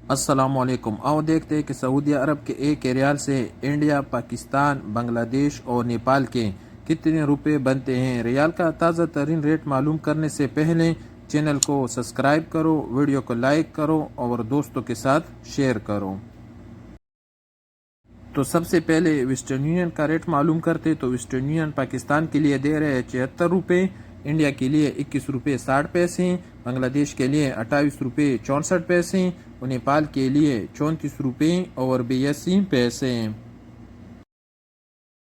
السلام علیکم۔ آؤ دیکھتے ہیں کہ سعودی عرب کے ایک ریال سے انڈیا، پاکستان، بنگلہ دیش اور نیپال کے کتنے روپے بنتے ہیں۔ ریال کا تازہ ترین ریٹ معلوم کرنے سے پہلے چینل کو سبسکرائب کرو، ویڈیو کو لائک کرو اور دوستوں کے ساتھ شیئر کرو۔ تو سب سے پہلے ویسٹرن یونین کا ریٹ معلوم کرتے تو ویسٹرن یونین پاکستان کے لیے دے رہے 76 روپے، انڈیا کے لیے 21 روپے 60 پیسے، بنگلہ دیش کے لیے 28 روپے 64 پیسے اور نیپال کے لیے 34 روپے اور 82 پیسے۔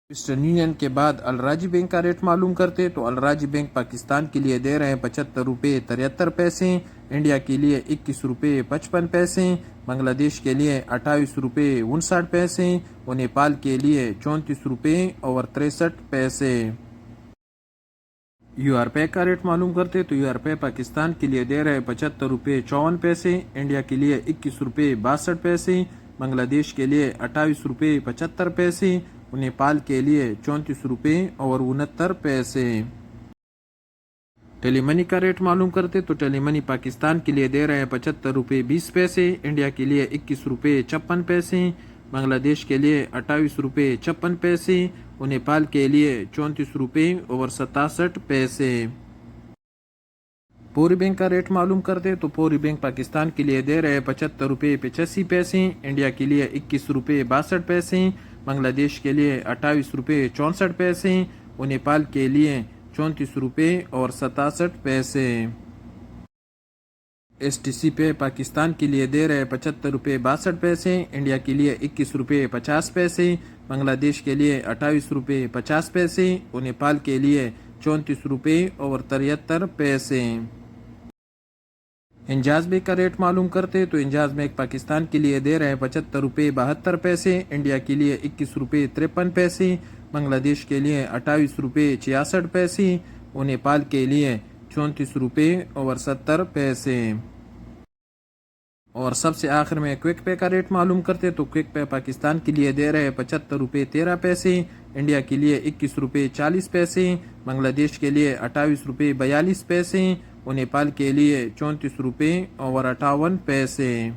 ویسٹرن یونین کے بعد الراجی بینک کا ریٹ معلوم کرتے تو الراجی بینک پاکستان کے لیے دے رہے ہیں 75 روپے 73 پیسے، انڈیا کے لیے 21 روپے 55 پیسے، بنگلہ دیش کے لیے 28 روپے 59 پیسے اور نیپال کے لیے 34 روپے اور 63 پیسے۔ یو آر پے کا ریٹ معلوم کرتے تو یو آر پے پاکستان کے لیے دے رہے 75 روپے 54 پیسے، انڈیا کے لیے 21 روپے 62 پیسے، بنگلہ دیش کے لیے 28 روپے 75 پیسے اور نیپال کے لیے 34 روپے اور 69 پیسے۔ ٹیلی منی کا ریٹ معلوم کرتے تو ٹیلی منی پاکستان کے لیے دے رہے ہیں 75 روپے 20 پیسے، انڈیا کے لیے 21 روپے 56 پیسے، بنگلہ دیش کے لیے 28 روپے 56 پیسے اور نیپال کے لیے 34 روپے اور 67 پیسے۔ پوری بینک کا ریٹ معلوم کرتے تو پوری بینک پاکستان کے لیے دے رہے 75 روپے 85 پیسے، انڈیا کے لیے 21 روپے 62 پیسے، بنگلہ دیش کے لیے 28 روپے 64 پیسے اور نیپال کے لیے 34 روپے اور 67 پیسے۔ ایس ٹی سی پے پاکستان کے لیے دے رہے 75 روپے 62 پیسے، انڈیا کے لیے 21 روپے 50 پیسے، بنگلہ دیش کے لیے 28 روپے 50 پیسے اور نیپال کے لیے 34 روپے اور 73 پیسے۔ انجاز بینک کا ریٹ معلوم کرتے تو انجاز بینک پاکستان کے لیے دے رہے 75 روپے 72 پیسے، انڈیا کے لیے 21 روپے 53 پیسے، بنگلہ دیش کے لیے 28 روپے 66 پیسے اور نیپال کے لیے 34 روپے اور 70 پیسے۔ اور سب سے آخر میں کوئک پے کا ریٹ معلوم کرتے تو کوئک پے پاکستان کے لیے دے رہے 75 روپے 13 پیسے، انڈیا کے لیے 21 روپے 40 پیسے، بنگلہ دیش کے لیے 28 روپے 42 پیسے اور نیپال کے لیے 34 روپے اور 58 پیسے۔